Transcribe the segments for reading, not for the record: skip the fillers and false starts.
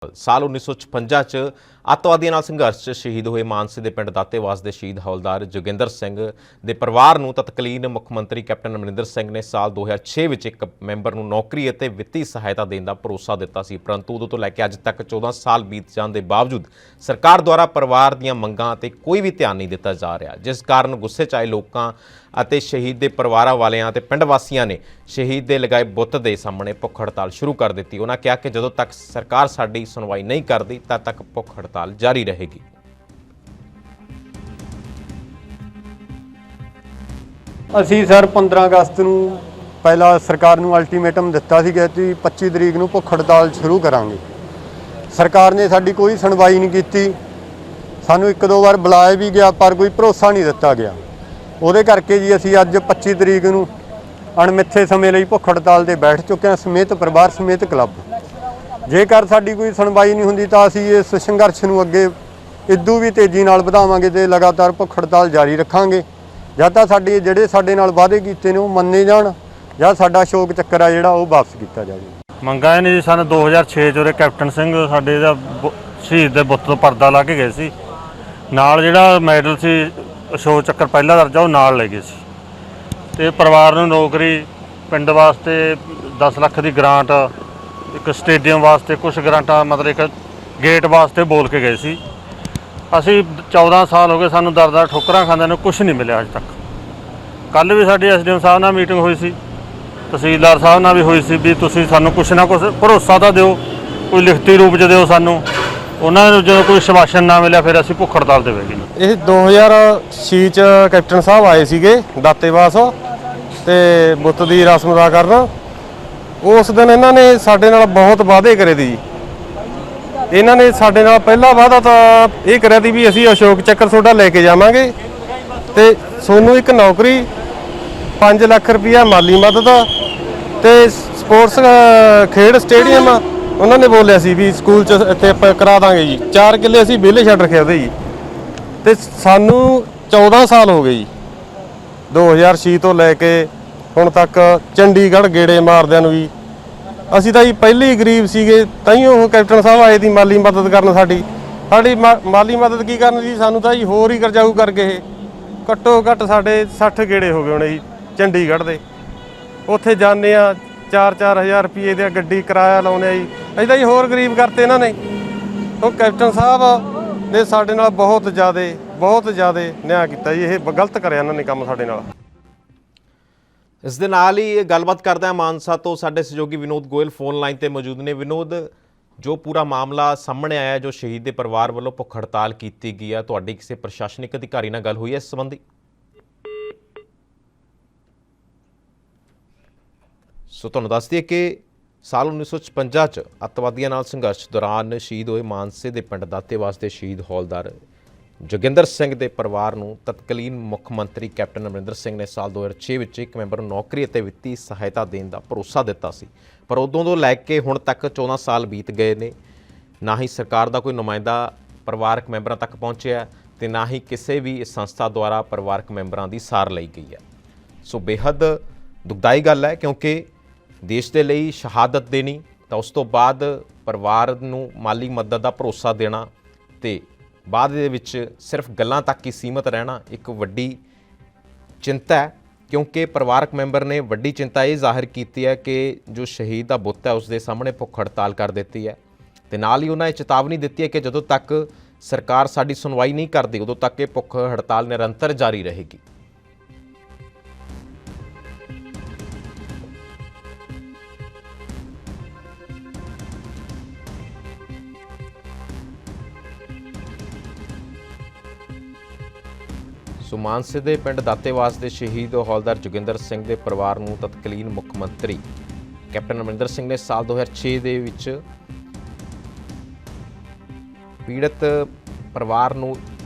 ਸਾਲ 1956 ਚ ਅੱਤਵਾਦੀਆਂ ਨਾਲ ਸੰਘਰਸ਼ 'ਚ ਸ਼ਹੀਦ ਹੋਏ ਮਾਨਸੇ ਦੇ ਪਿੰਡ ਦਾਤੇਵਾਸ ਦੇ ਸ਼ਹੀਦ ਹੌਲਦਾਰ ਜੋਗਿੰਦਰ ਸਿੰਘ ਦੇ ਪਰਿਵਾਰ ਨੂੰ ਤਤਕਾਲੀਨ ਮੁੱਖ ਮੰਤਰੀ ਕੈਪਟਨ ਅਮਰਿੰਦਰ ਸਿੰਘ ਨੇ ਸਾਲ 2006 ਵਿੱਚ ਇੱਕ ਮੈਂਬਰ ਨੂੰ ਨੌਕਰੀ ਅਤੇ ਵਿੱਤੀ ਸਹਾਇਤਾ ਦੇਣ ਦਾ ਭਰੋਸਾ ਦਿੱਤਾ ਸੀ, ਪਰੰਤੂ ਉਦੋਂ ਤੋਂ ਲੈ ਕੇ ਅੱਜ ਤੱਕ 14 ਸਾਲ ਬੀਤ ਜਾਣ ਦੇ ਬਾਵਜੂਦ ਸਰਕਾਰ ਦੁਆਰਾ ਪਰਿਵਾਰ ਦੀਆਂ ਮੰਗਾਂ 'ਤੇ ਕੋਈ ਵੀ ਧਿਆਨ ਨਹੀਂ ਦਿੱਤਾ ਜਾ ਰਿਹਾ, ਜਿਸ ਕਾਰਨ ਗੁੱਸੇ 'ਚ ਆਏ ਲੋਕਾਂ ਅਤੇ ਸ਼ਹੀਦ ਦੇ ਪਰਿਵਾਰਾਂ ਵਾਲਿਆਂ ਤੇ ਪਿੰਡ ਵਾਸੀਆਂ ਨੇ ਸ਼ਹੀਦ ਦੇ ਲਗਾਏ ਬੁੱਤ ਦੇ ਸਾਹਮਣੇ ਭੁੱਖ ਹੜਤਾਲ ਸ਼ੁਰੂ ਕਰ ਦਿੱਤੀ। ਉਹਨਾਂ ਕਿਹਾ ਕਿ ਜਦੋਂ ਤੱਕ ਸਰਕਾਰ ਸਾਡੀ ਸੁਣਵਾਈ ਨਹੀਂ ਕਰਦੀ ਤਦ ਤੱਕ ਭੁੱਖ ਹੜਤਾਲ ਜਾਰੀ ਰਹੇਗੀ। ਅਸੀਂ ਸਰ 15 ਅਗਸਤ ਨੂੰ ਪਹਿਲਾਂ ਸਰਕਾਰ ਨੂੰ ਅਲਟੀਮੇਟਮ ਦਿੱਤਾ ਸੀ ਕਿ 25 ਤਰੀਕ ਨੂੰ ਭੁੱਖ ਹੜਤਾਲ ਸ਼ੁਰੂ ਕਰਾਂਗੇ। ਸਰਕਾਰ ਨੇ ਸਾਡੀ ਕੋਈ ਸੁਣਵਾਈ ਨਹੀਂ ਕੀਤੀ। ਸਾਨੂੰ ਇੱਕ ਦੋ ਵਾਰ ਬੁਲਾਇਆ ਵੀ ਗਿਆ ਪਰ ਕੋਈ ਭਰੋਸਾ ਨਹੀਂ ਦਿੱਤਾ ਗਿਆ। ਉਹਦੇ ਕਰਕੇ ਜੀ ਅਸੀਂ ਅੱਜ 25 ਤਰੀਕ ਨੂੰ ਅਣਮਿੱਥੇ ਸਮੇਂ ਲਈ ਭੁੱਖ ਹੜਤਾਲ 'ਤੇ ਬੈਠ ਚੁੱਕੇ ਹਾਂ ਸਮੇਤ ਪਰਿਵਾਰ ਸਮੇਤ ਕਲੱਬ। ਜੇਕਰ ਸਾਡੀ ਕੋਈ ਸੁਣਵਾਈ ਨਹੀਂ ਹੁੰਦੀ ਤਾਂ ਅਸੀਂ ਇਸ ਸੰਘਰਸ਼ ਨੂੰ ਅੱਗੇ ਇਦੋਂ ਵੀ ਤੇਜ਼ੀ ਨਾਲ ਵਧਾਵਾਂਗੇ ਤੇ ਲਗਾਤਾਰ ਭੁੱਖ ਹੜਤਾਲ ਜਾਰੀ ਰੱਖਾਂਗੇ ਜਦ ਤੱਕ ਜਿਹੜੇ ਸਾਡੇ ਨਾਲ ਵਾਅਦੇ ਕੀਤੇ ਨੇ ਉਹ ਮੰਨੇ ਜਾਣ ਜਾਂ ਸਾਡਾ ਅਸ਼ੋਕ ਚੱਕਰ ਆ ਜਿਹੜਾ ਉਹ ਵਾਪਸ ਕੀਤਾ ਜਾਵੇ। ਮੰਗਾਂ ਇਹ ਨੇ ਜੀ, ਸਾਨੂੰ 2006 'ਚ ਕੈਪਟਨ ਸਿੰਘ ਸਾਡੇ ਦਾ ਸ਼ਹੀਦ ਦੇ ਬੁੱਤ ਤੋਂ ਪਰਦਾ ਲਾ ਕੇ ਗਏ ਸੀ, ਨਾਲ ਜਿਹੜਾ ਮੈਡਲ ਸੀ ਅਸ਼ੋਕ ਚੱਕਰ ਪਹਿਲਾ ਦਰਜਾ ਉਹ ਨਾਲ ਲੈ ਗਏ ਸੀ, ਤੇ ਪਰਿਵਾਰ ਨੂੰ ਨੌਕਰੀ, ਪਿੰਡ ਵਾਸਤੇ 10 ਲੱਖ ਦੀ ਗ੍ਰਾਂਟ, ਇੱਕ ਸਟੇਡੀਅਮ ਵਾਸਤੇ ਕੁਝ ਗ੍ਰਾਂਟਾਂ, ਮਤਲਬ ਇੱਕ ਗੇਟ ਵਾਸਤੇ ਬੋਲ ਕੇ ਗਏ ਸੀ। ਅਸੀਂ 14 ਸਾਲ ਹੋ ਗਏ ਸਾਨੂੰ ਦਰ ਠੋਕਰਾਂ ਖਾਂਦੇ ਨੂੰ ਕੁਝ ਨਹੀਂ ਮਿਲਿਆ ਅੱਜ ਤੱਕ। ਕੱਲ੍ਹ ਵੀ ਸਾਡੀ ਐਸਡੀਐਮ ਸਾਹਿਬ ਨਾਲ ਮੀਟਿੰਗ ਹੋਈ ਸੀ, ਤਹਿਸੀਲਦਾਰ ਸਾਹਿਬ ਨਾਲ ਵੀ ਹੋਈ ਸੀ ਵੀ ਤੁਸੀਂ ਸਾਨੂੰ ਕੁਝ ਨਾ ਕੁਝ ਭਰੋਸਾ ਤਾਂ ਦਿਓ, ਕੋਈ ਲਿਖਤੀ ਰੂਪ 'ਚ ਦਿਓ ਸਾਨੂੰ। ਉਹਨਾਂ ਨੂੰ ਜਦੋਂ ਕੋਈ ਸ਼ਵਾਸ਼ਨ ਨਾ ਮਿਲਿਆ ਫਿਰ ਅਸੀਂ ਭੁੱਖ ਹੜਤਾਲ ਦੇਵਾਂਗੇ। ਇਹ 2006 ਚ ਕੈਪਟਨ ਸਾਹਿਬ ਆਏ ਸੀਗੇ ਦਾਤੇਵਾਸ ਤੇ ਬੁੱਤ ਦੀ ਰਸਮ ਅਦਾ ਕਰਨ। ਉਸ ਦਿਨ ਇਹਨਾਂ ਨੇ ਸਾਡੇ ਨਾਲ ਬਹੁਤ ਵਾਅਦੇ ਕਰੇ ਸੀ। ਇਹਨਾਂ ਨੇ ਸਾਡੇ ਨਾਲ ਪਹਿਲਾ ਵਾਅਦਾ ਤਾਂ ਇਹ ਕਰਿਆ ਸੀ ਵੀ ਅਸੀਂ ਅਸ਼ੋਕ ਚੱਕਰ ਤੁਹਾਡਾ ਲੈ ਕੇ ਜਾਵਾਂਗੇ ਤੇ ਤੁਹਾਨੂੰ ਇੱਕ ਨੌਕਰੀ, 5 ਲੱਖ ਰੁਪਇਆ ਮਾਲੀ ਮਦਦ ਤੇ ਸਪੋਰਟਸ ਖੇਡ ਸਟੇਡੀਅਮ ਉਹਨਾਂ ਨੇ ਬੋਲਿਆ ਸੀ ਵੀ ਸਕੂਲ 'ਚ ਇੱਥੇ ਆਪਾਂ ਕਰਾ ਦਾਂਗੇ ਜੀ। 4 ਕਿੱਲੇ ਅਸੀਂ ਵਿਹਲੇ ਛੱਡ ਰੱਖੇ ਉਹਦੇ ਜੀ, ਤੇ ਸਾਨੂੰ 14 ਸਾਲ ਹੋ ਗਏ ਜੀ 2006 ਤੋਂ ਲੈ ਕੇ ਹੁਣ ਤੱਕ ਚੰਡੀਗੜ੍ਹ ਗੇੜੇ ਮਾਰਦਿਆਂ ਨੂੰ ਵੀ। ਅਸੀਂ ਤਾਂ ਜੀ ਪਹਿਲੇ ਹੀ ਗਰੀਬ ਸੀਗੇ, ਤਾਂ ਹੀ ਉਹ ਕੈਪਟਨ ਸਾਹਿਬ ਆਏ ਸੀ ਮਾਲੀ ਮਦਦ ਕਰਨ। ਸਾਡੀ ਮਾਲੀ ਮਦਦ ਕੀ ਕਰਨ ਜੀ, ਸਾਨੂੰ ਤਾਂ ਜੀ ਹੋਰ ਹੀ ਕਰਜਾਊ ਕਰ ਗਏ। ਘੱਟੋ ਘੱਟ ਸਾਡੇ 60 ਗੇੜੇ ਹੋ ਗਏ ਹੋਣੇ ਜੀ ਚੰਡੀਗੜ੍ਹ ਦੇ। ਉੱਥੇ ਜਾਂਦੇ ਆ 4-4 ਹਜ਼ਾਰ ਰੁਪਏ ਦੀ ਗੱਡੀ ਕਿਰਾਇਆ ਲਾਉਂਦੇ ਆ ਜੀ। ਅਸੀਂ ਤਾਂ ਜੀ ਹੋਰ ਗਰੀਬ ਕਰਤੇ ਇਹਨਾਂ ਨੇ। ਉਹ ਕੈਪਟਨ ਸਾਹਿਬ ਨੇ ਸਾਡੇ ਨਾਲ ਬਹੁਤ ਜ਼ਿਆਦਾ ਨਿਆਂ ਕੀਤਾ ਜੀ। ਇਹ ਗਲਤ ਕਰਿਆ ਇਹਨਾਂ ਨੇ ਕੰਮ ਸਾਡੇ ਨਾਲ। ਇਸ ਦੇ ਨਾਲ ਹੀ ਗੱਲਬਾਤ ਕਰਦੇ ਹਾਂ ਮਾਨਸਾ ਤੋਂ ਸਾਡੇ ਸਹਿਯੋਗੀ ਵਿਨੋਦ ਗੋਇਲ ਫੋਨ ਲਾਈਨ ਤੇ ਮੌਜੂਦ ਨੇ। ਵਿਨੋਦ, ਜੋ ਪੂਰਾ ਮਾਮਲਾ ਸਾਹਮਣੇ ਆਇਆ, ਜੋ ਸ਼ਹੀਦ ਦੇ ਪਰਿਵਾਰ ਵੱਲੋਂ ਭੁੱਖ ਹੜਤਾਲ ਕੀਤੀ ਗਈ ਹੈ, ਤੁਹਾਡੀ ਕਿਸੇ ਪ੍ਰਸ਼ਾਸਨਿਕ ਅਧਿਕਾਰੀ ਨਾਲ ਗੱਲ ਹੋਈ ਹੈ ਇਸ ਸੰਬੰਧੀ? ਸੋ ਤੁਹਾਨੂੰ ਦੱਸ ਦਈਏ ਕਿ ਸਾਲ 1956 ਚ ਅੱਤਵਾਦੀਆਂ ਨਾਲ ਸੰਘਰਸ਼ ਦੌਰਾਨ ਸ਼ਹੀਦ ਹੋਏ ਮਾਨਸੇ ਦੇ ਪਿੰਡ ਦਾਤੇਵਾਸ ਦੇ ਸ਼ਹੀਦ ਹੌਲਦਾਰ ਜੋਗਿੰਦਰ ਸਿੰਘ ਦੇ ਪਰਿਵਾਰ ਨੂੰ ਤਤਕਾਲੀਨ ਮੁੱਖ ਮੰਤਰੀ ਕੈਪਟਨ ਅਮਰਿੰਦਰ ਸਿੰਘ ਨੇ ਸਾਲ 2006 ਵਿੱਚ ਇੱਕ ਮੈਂਬਰ ਨੂੰ ਨੌਕਰੀ ਅਤੇ ਵਿੱਤੀ ਸਹਾਇਤਾ ਦੇਣ ਦਾ ਭਰੋਸਾ ਦਿੱਤਾ ਸੀ, ਪਰ ਉਦੋਂ ਤੋਂ ਲੈ ਕੇ ਹੁਣ ਤੱਕ 14 ਸਾਲ ਬੀਤ ਗਏ ਨੇ। ਨਾ ਹੀ ਸਰਕਾਰ ਦਾ ਕੋਈ ਨੁਮਾਇੰਦਾ ਪਰਿਵਾਰਕ ਮੈਂਬਰਾਂ ਤੱਕ ਪਹੁੰਚਿਆ ਤੇ ਨਾ ਹੀ ਕਿਸੇ ਵੀ ਇਸ ਸੰਸਥਾ ਦੁਆਰਾ ਪਰਿਵਾਰਕ ਮੈਂਬਰਾਂ ਦੀ ਸਾਰ ਲਈ ਗਈ ਹੈ। ਸੋ ਬੇਹੱਦ ਦੁਖਦਾਈ ਗੱਲ ਹੈ, ਕਿਉਂਕਿ ਦੇਸ਼ ਦੇ ਲਈ ਸ਼ਹਾਦਤ ਦੇਣੀ ਤਾਂ ਉਸ ਤੋਂ ਬਾਅਦ ਪਰਿਵਾਰ ਨੂੰ ਮਾਲੀ ਮਦਦ ਦਾ ਭਰੋਸਾ ਦੇਣਾ ਤੇ ਬਾਅਦ ਦੇ ਵਿੱਚ ਸਿਰਫ ਗੱਲਾਂ ਤੱਕ ਹੀ ਸੀਮਤ ਰਹਿਣਾ ਇੱਕ ਵੱਡੀ ਚਿੰਤਾ ਹੈ, ਕਿਉਂਕਿ ਪਰਿਵਾਰਕ ਮੈਂਬਰ ਨੇ ਵੱਡੀ ਚਿੰਤਾ ਇਹ ਜ਼ਾਹਿਰ ਕੀਤੀ ਹੈ ਕਿ ਜੋ ਸ਼ਹੀਦ ਦਾ ਬੁੱਤ ਹੈ ਉਸ ਦੇ ਸਾਹਮਣੇ ਭੁੱਖ ਹੜਤਾਲ ਕਰ ਦਿੱਤੀ ਹੈ ਤੇ ਨਾਲ ਹੀ ਉਹਨਾਂ ਇਹ ਚੇਤਾਵਨੀ ਦਿੱਤੀ ਹੈ ਕਿ ਜਦੋਂ ਤੱਕ ਸਰਕਾਰ ਸਾਡੀ ਸੁਣਵਾਈ ਨਹੀਂ ਕਰਦੀ ਉਦੋਂ ਤੱਕ ਇਹ ਭੁੱਖ ਹੜਤਾਲ ਨਿਰੰਤਰ ਜਾਰੀ ਰਹੇਗੀ। ਸੋ ਮਾਨਸੇ ਦੇ ਪਿੰਡ ਦਾਤੇਵਾਸ ਦੇ ਸ਼ਹੀਦ ਹੌਲਦਾਰ ਜੋਗਿੰਦਰ ਸਿੰਘ ਦੇ ਪਰਿਵਾਰ ਨੂੰ ਤਤਕਾਲੀਨ ਮੁੱਖ ਮੰਤਰੀ ਕੈਪਟਨ ਅਮਰਿੰਦਰ ਸਿੰਘ ਨੇ ਸਾਲ 2006 ਦੇ ਵਿੱਚ ਪੀੜਤ ਪਰਿਵਾਰ ਨੂੰ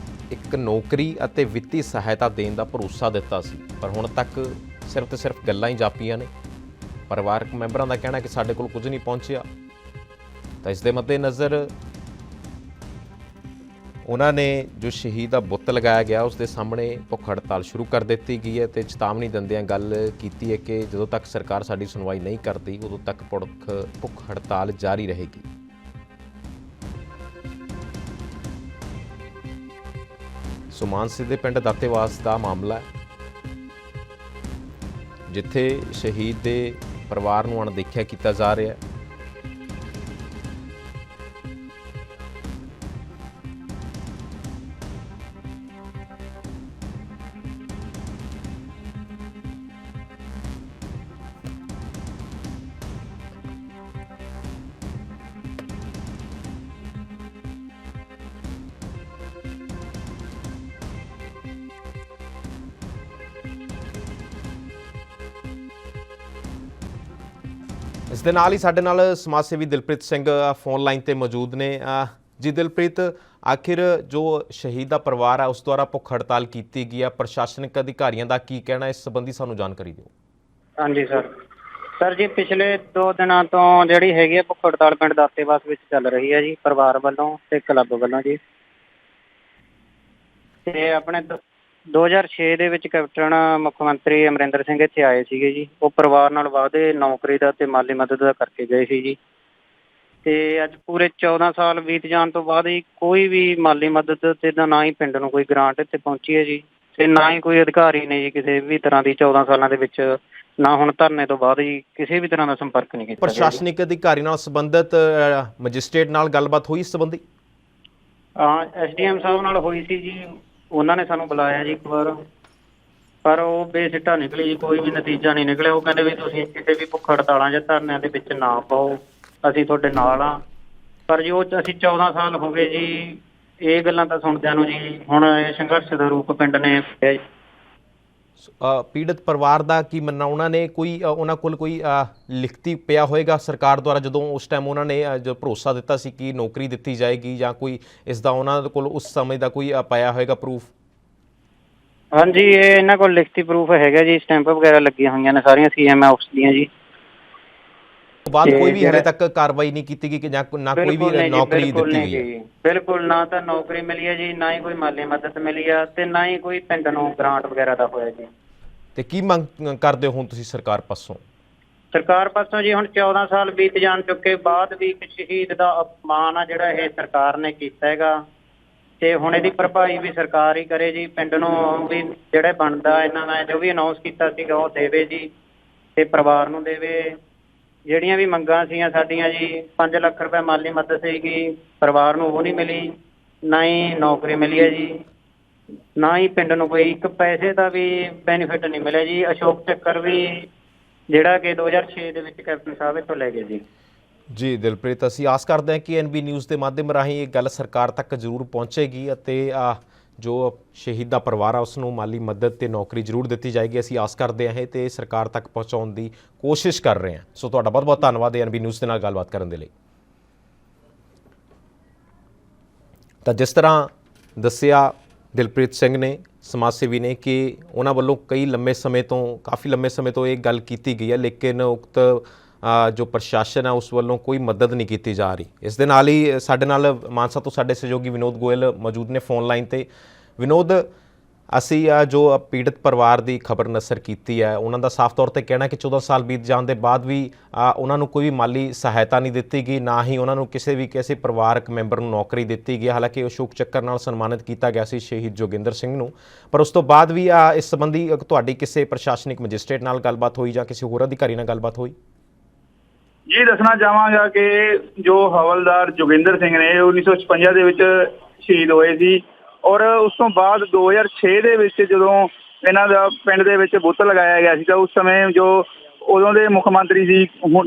ਇੱਕ ਨੌਕਰੀ ਅਤੇ ਵਿੱਤੀ ਸਹਾਇਤਾ ਦੇਣ ਦਾ ਭਰੋਸਾ ਦਿੱਤਾ ਸੀ, ਪਰ ਹੁਣ ਤੱਕ ਸਿਰਫ ਤੇ ਸਿਰਫ ਗੱਲਾਂ ਹੀ ਜਾਪੀਆਂ ਨੇ। ਪਰਿਵਾਰਕ ਮੈਂਬਰਾਂ ਦਾ ਕਹਿਣਾ ਕਿ ਸਾਡੇ ਕੋਲ ਕੁਝ ਨਹੀਂ ਪਹੁੰਚਿਆ। ਤਾਂ ਇਸ ਦੇ ਮੱਦੇਨਜ਼ਰ ਉਹਨਾਂ ਨੇ ਜੋ ਸ਼ਹੀਦ ਦਾ ਬੁੱਤ ਲਗਾਇਆ ਗਿਆ ਉਸ ਦੇ ਸਾਹਮਣੇ ਭੁੱਖ ਹੜਤਾਲ ਸ਼ੁਰੂ ਕਰ ਦਿੱਤੀ ਗਈ ਹੈ ਤੇ ਚੇਤਾਵਨੀ ਦਿੰਦਿਆਂ ਗੱਲ ਕੀਤੀ ਹੈ ਕਿ ਜਦੋਂ ਤੱਕ ਸਰਕਾਰ ਸਾਡੀ ਸੁਣਵਾਈ ਨਹੀਂ ਕਰਦੀ ਉਦੋਂ ਤੱਕ ਭੁੱਖ ਹੜਤਾਲ ਜਾਰੀ ਰਹੇਗੀ। ਸੋ ਮਾਨਸੇ ਦੇ ਪਿੰਡ ਦਾਤੇਵਾਸ ਦਾ ਮਾਮਲਾ ਹੈ, ਜਿੱਥੇ ਸ਼ਹੀਦ ਦੇ ਪਰਿਵਾਰ ਨੂੰ ਅਣਦੇਖਿਆ ਕੀਤਾ ਜਾ ਰਿਹਾ ਹੈ। ਇਸ ਦੇ ਨਾਲ ਹੀ ਸਾਡੇ ਨਾਲ ਸਮਾਜ ਸੇਵੀ ਦਿਲਪ੍ਰੀਤ ਸਿੰਘ ਫੋਨ ਲਾਈਨ ਤੇ ਮੌਜੂਦ ਨੇ। ਜੀ ਦਿਲਪ੍ਰੀਤ, ਆਖਿਰ ਜੋ ਸ਼ਹੀਦ ਦਾ ਪਰਿਵਾਰ ਹੈ ਉਸ ਦੁਆਰਾ ਭੁੱਖ ਹੜਤਾਲ ਕੀਤੀ ਗਈ ਹੈ, ਪ੍ਰਸ਼ਾਸਨਿਕ ਅਧਿਕਾਰੀਆਂ ਦਾ ਕੀ ਕਹਿਣਾ ਇਸ ਸੰਬੰਧੀ ਸਾਨੂੰ ਜਾਣਕਾਰੀ ਦਿਓ। ਹਾਂਜੀ ਸਰ ਜੀ ਪਿਛਲੇ 2 ਦਿਨਾਂ ਤੋਂ ਜਿਹੜੀ ਹੈਗੀ ਹੈ ਭੁੱਖ ਹੜਤਾਲ ਪਿੰਡ ਦਾਤੇਵਾਸ ਵਿੱਚ ਚੱਲ ਰਹੀ ਹੈ ਜੀ, ਪਰਿਵਾਰ ਵੱਲੋਂ ਤੇ ਕਲੱਬ ਵੱਲੋਂ ਜੀ। ਤੇ ਆਪਣੇ 2006 ਦੇ ਵਿੱਚ ਕੈਪਟਨ ਮੁੱਖ ਮੰਤਰੀ ਅਮਰਿੰਦਰ ਸਿੰਘ ਇੱਥੇ ਆਏ ਸੀਗੇ ਜੀ। ਉਹ ਪਰਿਵਾਰ ਨਾਲ ਵਾਅਦੇ ਨੌਕਰੀ ਦਾ ਤੇ ਮਾਲੀ ਮਦਦ ਦਾ ਕਰਕੇ ਗਏ ਸੀ ਜੀ। ਤੇ ਅੱਜ ਪੂਰੇ 14 ਸਾਲ ਬੀਤ ਜਾਣ ਤੋਂ ਬਾਅਦ ਹੀ ਕੋਈ ਵੀ ਮਾਲੀ ਮਦਦ ਤੇ ਨਾ ਹੀ ਪਿੰਡ ਨੂੰ ਕੋਈ ਗ੍ਰਾਂਟ ਇੱਥੇ ਪਹੁੰਚੀ ਹੈ ਜੀ, ਤੇ ਨਾ ਹੀ ਕੋਈ ਅਧਿਕਾਰੀ ਨੇ ਜੀ ਕਿਸੇ ਵੀ ਤਰ੍ਹਾਂ ਦੀ 14 ਸਾਲਾਂ ਦੇ ਵਿੱਚ, ਨਾ ਹੁਣ ਧਰਨੇ ਤੋਂ ਬਾਅਦ ਜੀ ਕਿਸੇ ਵੀ ਤਰ੍ਹਾਂ ਦਾ ਸੰਪਰਕ ਨਹੀਂ ਕੀਤਾ। ਪ੍ਰਸ਼ਾਸਨਿਕ ਅਧਿਕਾਰੀ ਨਾਲ ਸੰਬੰਧਿਤ ਮੈਜਿਸਟ੍ਰੇਟ ਨਾਲ ਗੱਲਬਾਤ ਹੋਈ ਇਸ ਸੰਬੰਧੀ? SDM ਸਾਹਿਬ ਨਾਲ ਹੋਈ ਸੀ ਜੀ, ਉਹਨਾਂ ਨੇ ਸਾਨੂੰ ਬੁਲਾਇਆ ਜੀ ਇੱਕ ਵਾਰ, ਪਰ ਉਹ ਬੇਸਿੱਟਾ ਨਿਕਲੀ ਜੀ, ਕੋਈ ਵੀ ਨਤੀਜਾ ਨਹੀਂ ਨਿਕਲਿਆ। ਉਹ ਕਹਿੰਦੇ ਵੀ ਤੁਸੀਂ ਕਿਸੇ ਵੀ ਭੁੱਖ ਹੜਤਾਲਾਂ ਜਾਂ ਧਰਨਿਆਂ ਦੇ ਵਿੱਚ ਨਾ ਪਾਓ, ਅਸੀਂ ਤੁਹਾਡੇ ਨਾਲ ਆ। ਪਰ ਜੋ ਅਸੀਂ 14 ਸਾਲ ਹੋ ਗਏ ਜੀ ਇਹ ਗੱਲਾਂ ਤਾਂ ਸੁਣਦਿਆਂ ਨੂੰ ਜੀ, ਹੁਣ ਇਹ ਸੰਘਰਸ਼ ਦਾ ਰੂਪ ਪਿੰਡ ਨੇ ਪੀੜਤ ਪਰਿਵਾਰ ਦਾ ਕੀ ਮੰਨਣਾ? ਉਹਨਾਂ ਕੋਲ ਕੋਈ ਲਿਖਤੀ ਪਿਆ ਹੋਏਗਾ ਸਰਕਾਰ ਦੁਆਰਾ, ਜਦੋਂ ਉਸ ਟਾਈਮ ਉਹਨਾਂ ਨੇ ਜੋ ਭਰੋਸਾ ਦਿੱਤਾ ਸੀ ਕਿ ਨੌਕਰੀ ਦਿੱਤੀ ਜਾਏਗੀ, ਜਾਂ ਕੋਈ ਇਸ ਦਾ ਉਹਨਾਂ ਕੋਲ ਉਸ ਸਮੇਂ ਦਾ ਕੋਈ ਪਾਇਆ ਹੋਏਗਾ ਪ੍ਰੂਫ? ਹਾਂਜੀ, ਇਹ ਇਹਨਾਂ ਕੋਲ ਲਿਖਤੀ ਪ੍ਰੂਫ ਹੈਗਾ ਜੀ, ਸਟੈਂਪ ਵਗੈਰਾ ਲੱਗੀਆਂ ਹੋਈਆਂ ਨੇ ਸਾਰੀਆਂ CM ਆਫਿਸ ਦੀਆਂ ਜੀ। ਬਾਅਦ ਕੋਈ ਵੀ ਹਲੇ ਤੱਕ ਕਾਰਵਾਈ ਨਹੀਂ ਕੀਤੀ ਗਈ ਕਿ ਜਾਂ ਨਾ ਕੋਈ ਵੀ ਨੌਕਰੀ ਦਿੱਤੀ ਗਈ ਹੈ? ਬਿਲਕੁਲ, ਨਾ ਤਾਂ ਨੌਕਰੀ ਮਿਲੀ ਹੈ ਜੀ, ਨਾ ਹੀ ਕੋਈ ਮਾਲੀ ਮਦਦ ਮਿਲੀ ਆ, ਤੇ ਨਾ ਹੀ ਕੋਈ ਪਿੰਡ ਨੂੰ ਗ੍ਰਾਂਟ ਵਗੈਰਾ ਦਾ ਹੋਇਆ ਜੀ। ਤੇ ਕੀ ਮੰਗ ਕਰਦੇ ਹੋ ਹੁਣ ਤੁਸੀਂ ਸਰਕਾਰ ਪਾਸੋਂ? ਸਰਕਾਰ ਪਾਸੋਂ ਜੀ ਹੁਣ 14 ਸਾਲ ਬੀਤ ਜਾਣ ਚੁੱਕੇ ਬਾਅਦ ਵੀ ਇੱਕ ਸ਼ਹੀਦ ਦਾ ਅਪਮਾਨ ਆ ਜਿਹੜਾ ਇਹ ਸਰਕਾਰ ਨੇ ਕੀਤਾ ਹੈਗਾ, ਤੇ ਹੁਣ ਇਹਦੀ ਭਰਪਾਈ ਵੀ ਸਰਕਾਰ ਹੀ ਕਰੇ ਜੀ। ਪਿੰਡ ਨੂੰ ਵੀ ਜਿਹੜਾ ਬਣਦਾ ਇਹਨਾਂ ਨੇ ਜੋ ਵੀ ਅਨਾਉਂਸ ਕੀਤਾ ਸੀਗਾ ਉਹ ਦੇਵੇ ਜੀ, ਤੇ ਪਰਿਵਾਰ ਨੂੰ ਦੇਵੇ। ਜਿਹੜੀਆਂ ਵੀ ਮੰਗਾਂ ਸੀਗੀਆਂ ਸਾਡੀਆਂ ਜੀ, 5 ਲੱਖ ਰੁਪਏ ਮਾਲੀ ਮਦਦ ਸੀਗੀ, ਪਰਿਵਾਰ ਨੂੰ ਉਹ ਨਹੀਂ ਮਿਲੀ, ਨਾ ਹੀ ਨੌਕਰੀ ਮਿਲੀ ਹੈ ਜੀ, ਨਾ ਹੀ ਪਿੰਡ ਨੂੰ ਕੋਈ ਇੱਕ ਪੈਸੇ ਦਾ ਵੀ ਬੈਨੀਫਿਟ ਨਹੀਂ ਮਿਲਿਆ ਜੀ। ਅਸ਼ੋਕ ਚੱਕਰ ਵੀ ਜਿਹੜਾ ਕਿ 2006 ਦੇ ਵਿੱਚ ਕੈਪਟਨ ਸਾਹਿਬ ਇੱਥੋਂ ਲੈ ਗਏ ਜੀ। ਜੀ ਦਿਲਪ੍ਰੀਤ, ਅਸੀਂ ਆਸ ਕਰਦੇ ਹਾਂ ਕਿ NB ਨਿਊਜ਼ ਦੇ ਮਾਧਿਅਮ ਰਾਹੀਂ ਇਹ ਗੱਲ ਸਰਕਾਰ ਤੱਕ ਜ਼ਰੂਰ ਪਹੁੰਚੇਗੀ ਅਤੇ ਜੋ ਸ਼ਹੀਦ ਦਾ ਪਰਿਵਾਰ ਆ ਉਸ ਨੂੰ ਮਾਲੀ ਮਦਦ ਤੇ ਨੌਕਰੀ ਜ਼ਰੂਰ ਦਿੱਤੀ ਜਾਏਗੀ। ਅਸੀਂ ਆਸ ਕਰਦੇ ਹਾਂ ਤੇ ਸਰਕਾਰ ਤੱਕ ਪਹੁੰਚਾਉਣ ਦੀ ਕੋਸ਼ਿਸ਼ ਕਰ ਰਹੇ ਹਾਂ। ਸੋ ਤੁਹਾਡਾ ਬਹੁਤ ਬਹੁਤ ਧੰਨਵਾਦ NB ਨਿਊਜ਼ ਦੇ ਨਾਲ ਗੱਲਬਾਤ ਕਰਨ ਦੇ ਲਈ। ਤਾਂ ਜਿਸ ਤਰ੍ਹਾਂ ਦੱਸਿਆ ਦਿਲਪ੍ਰੀਤ ਸਿੰਘ ਨੇ, ਸਮਾਜ ਸੇਵੀ ਨੇ, ਕਿ ਉਹਨਾਂ ਵੱਲੋਂ ਕਾਫੀ ਲੰਮੇ ਸਮੇਂ ਤੋਂ ਇਹ ਗੱਲ ਕੀਤੀ ਗਈ ਹੈ, ਲੇਕਿਨ ਉਕਤ ਜੋ ਪ੍ਰਸ਼ਾਸਨ ਹੈ ਉਸ ਵੱਲੋਂ ਕੋਈ ਮਦਦ ਨਹੀਂ ਕੀਤੀ ਜਾ ਰਹੀ। ਇਸ ਦੇ ਨਾਲ ਹੀ ਸਾਡੇ ਨਾਲ ਮਾਨਸਾ ਤੋਂ ਸਾਡੇ ਸਹਿਯੋਗੀ ਵਿਨੋਦ ਗੋਇਲ ਮੌਜੂਦ ਨੇ ਫੋਨ ਲਾਈਨ ਤੇ। ਵਿਨੋਦ, ਅਸੀਂ ਜੋ ਪੀੜਤ ਪਰਿਵਾਰ ਦੀ ਖਬਰ ਨਸਰ ਕੀਤੀ ਹੈ, ਉਹਨਾਂ ਦਾ ਸਾਫ਼ ਤੌਰ ਤੇ ਕਹਿਣਾ ਕਿ 14 ਸਾਲ ਬੀਤ ਜਾਣ ਦੇ ਬਾਅਦ ਵੀ ਉਹਨਾਂ ਨੂੰ ਕੋਈ ਵੀ ਮਾਲੀ ਸਹਾਇਤਾ ਨਹੀਂ ਦਿੱਤੀ ਗਈ, ਨਾ ਹੀ ਉਹਨਾਂ ਨੂੰ ਕਿਸੇ ਪਰਿਵਾਰਕ ਮੈਂਬਰ ਨੂੰ ਨੌਕਰੀ ਦਿੱਤੀ ਗਈ। ਹਾਲਾਂਕਿ ਅਸ਼ੋਕ ਚੱਕਰ ਨਾਲ ਸਨਮਾਨਿਤ ਕੀਤਾ ਗਿਆ ਸੀ ਸ਼ਹੀਦ ਜੋਗਿੰਦਰ ਸਿੰਘ ਨੂੰ, ਪਰ ਉਸ ਤੋਂ ਬਾਅਦ ਵੀ ਇਸ ਸੰਬੰਧੀ ਤੁਹਾਡੀ ਕਿਸੇ ਪ੍ਰਸ਼ਾਸਨਿਕ ਮੈਜਿਸਟ੍ਰੇਟ ਨਾਲ ਗੱਲਬਾਤ ਹੋਈ ਜਾਂ ਕਿਸੇ ਹੋਰ ਅਧਿਕਾਰੀ ਨਾਲ ਗੱਲਬਾਤ ਹੋਈ? ਜੀ ਦੱਸਣਾ ਚਾਹਾਂਗਾ ਕਿ ਜੋ ਹਵਲਦਾਰ ਜੋਗਿੰਦਰ ਸਿੰਘ ਨੇ 1956 ਦੇ ਵਿੱਚ ਸ਼ਹੀਦ ਹੋਏ ਸੀ, ਔਰ ਉਸ ਤੋਂ ਬਾਅਦ 2006 ਦੇ ਵਿੱਚ ਜਦੋਂ ਇਹਨਾਂ ਦਾ ਪਿੰਡ ਦੇ ਵਿੱਚ ਬੁੱਤ ਲਗਾਇਆ ਗਿਆ ਸੀ, ਤਾਂ ਉਸ ਸਮੇਂ ਜੋ ਉਦੋਂ ਦੇ ਮੁੱਖ ਮੰਤਰੀ ਸੀ,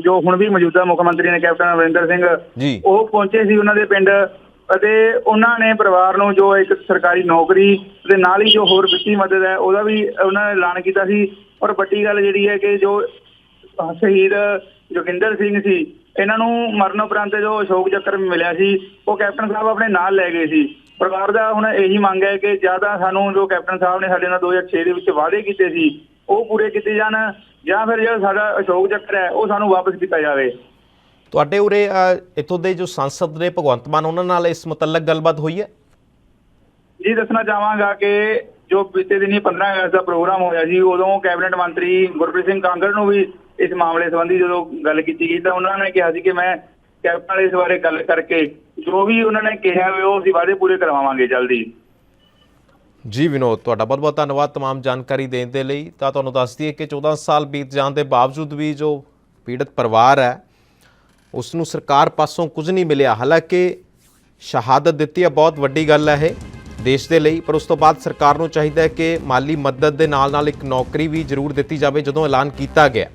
ਜੋ ਹੁਣ ਵੀ ਮੌਜੂਦਾ ਮੁੱਖ ਮੰਤਰੀ ਨੇ ਕੈਪਟਨ ਅਮਰਿੰਦਰ ਸਿੰਘ, ਉਹ ਪਹੁੰਚੇ ਸੀ ਉਹਨਾਂ ਦੇ ਪਿੰਡ, ਅਤੇ ਉਹਨਾਂ ਨੇ ਪਰਿਵਾਰ ਨੂੰ ਜੋ ਇੱਕ ਸਰਕਾਰੀ ਨੌਕਰੀ ਦੇ ਨਾਲ ਹੀ ਜੋ ਹੋਰ ਵਿੱਤੀ ਮਦਦ ਹੈ ਉਹਦਾ ਵੀ ਉਹਨਾਂ ਨੇ ਐਲਾਨ ਕੀਤਾ ਸੀ। ਔਰ ਵੱਡੀ ਗੱਲ ਜਿਹੜੀ ਹੈ ਕਿ ਜੋ ਸ਼ਹੀਦ ਜੋਗਿੰਦਰ ਸਿੰਘ ਸੀ, ਇਹਨਾਂ ਨੂੰ ਮਰਨ ਉਪਰੰਤ ਜੋ ਅਸ਼ੋਕ ਚੱਕਰ ਮਿਲਿਆ ਸੀ ਉਹ ਕੈਪਟਨ ਸਾਹਿਬ ਆਪਣੇ ਨਾਲ ਲੈ ਗਏ ਸੀ। ਪਰਿਵਾਰ ਦਾ ਹੁਣ ਇਹੀ ਮੰਗ ਹੈ ਕਿ ਜਾਂ ਤਾਂ ਸਾਨੂੰ ਜੋ ਕੈਪਟਨ ਸਾਹਿਬ ਨੇ ਸਾਡੇ ਨਾਲ 2006 ਦੇ ਵਿੱਚ ਵਾਅਦੇ ਕੀਤੇ ਸੀ ਉਹ ਪੂਰੇ ਕੀਤੇ ਜਾਣ, ਜਾਂ ਫਿਰ ਜਿਹੜਾ ਸਾਡਾ ਅਸ਼ੋਕ ਚੱਕਰ ਹੈ ਉਹ ਸਾਨੂੰ ਵਾਪਸ ਕੀਤਾ ਜਾਵੇ। ਤੁਹਾਡੇ ਉਰੇ ਇੱਥੋਂ ਦੇ ਜੋ ਸੰਸਦ ਨੇ ਭਗਵੰਤ ਮਾਨ, ਉਹਨਾਂ ਨਾਲ ਇਸ ਮੁਤਲਕ ਗੱਲਬਾਤ ਹੋਈ ਹੈ? ਜੀ ਦੱਸਣਾ ਚਾਹਾਂਗਾ ਕਿ ਜੋ ਬੀਤੇ ਦਿਨੀ 15 ਅਗਸਤ ਦਾ ਪ੍ਰੋਗਰਾਮ ਹੋਇਆ ਸੀ, ਉਦੋਂ ਕੈਬਨਿਟ ਮੰਤਰੀ ਗੁਰਪ੍ਰੀਤ ਸਿੰਘ ਕਾਂਗੜ ਨੂੰ ਵੀ ਇਸ ਮਾਮਲੇ ਸੰਬੰਧੀ ਜਦੋਂ ਗੱਲ ਕੀਤੀ ਗਈ ਤਾਂ ਉਹਨਾਂ ਨੇ ਕਿਹਾ ਸੀ ਕਿ ਮੈਂ ਕੈਪਟਨ ਨਾਲ ਇਸ ਬਾਰੇ ਗੱਲ ਕਰਕੇ ਜੋ ਵੀ ਉਹਨਾਂ ਨੇ ਕਿਹਾ ਉਹ ਅਸੀਂ ਵਾਅਦੇ ਪੂਰੇ ਕਰਵਾਵਾਂਗੇ ਜਲਦੀ। ਜੀ ਵਿਨੋਦ, ਤੁਹਾਡਾ ਬਹੁਤ ਬਹੁਤ ਧੰਨਵਾਦ तमाम ਜਾਣਕਾਰੀ ਦੇਣ ਦੇ ਲਈ। ਤਾਂ ਤੁਹਾਨੂੰ ਦੱਸ ਦਈਏ ਕਿ 14 ਸਾਲ ਬੀਤ ਜਾਣ ਦੇ ਬਾਵਜੂਦ ਵੀ ਜੋ ਪੀੜਤ ਪਰਿਵਾਰ ਹੈ ਉਸ ਨੂੰ ਸਰਕਾਰ ਪਾਸੋਂ ਕੁਝ ਨਹੀਂ ਮਿਲਿਆ। ਹਾਲਾਂਕਿ ਸ਼ਹਾਦਤ ਦਿੱਤੀ ਹੈ, ਬਹੁਤ ਵੱਡੀ ਗੱਲ ਹੈ ਇਹ ਦੇਸ਼ ਦੇ ਲਈ, ਪਰ ਉਸ ਤੋਂ ਬਾਅਦ ਸਰਕਾਰ ਨੂੰ ਚਾਹੀਦਾ ਹੈ ਕਿ ਮਾਲੀ ਮਦਦ ਦੇ ਨਾਲ ਨਾਲ ਇੱਕ ਨੌਕਰੀ ਵੀ ਜ਼ਰੂਰ ਦਿੱਤੀ ਜਾਵੇ। ਜਦੋਂ ਐਲਾਨ ਕੀਤਾ ਗਿਆ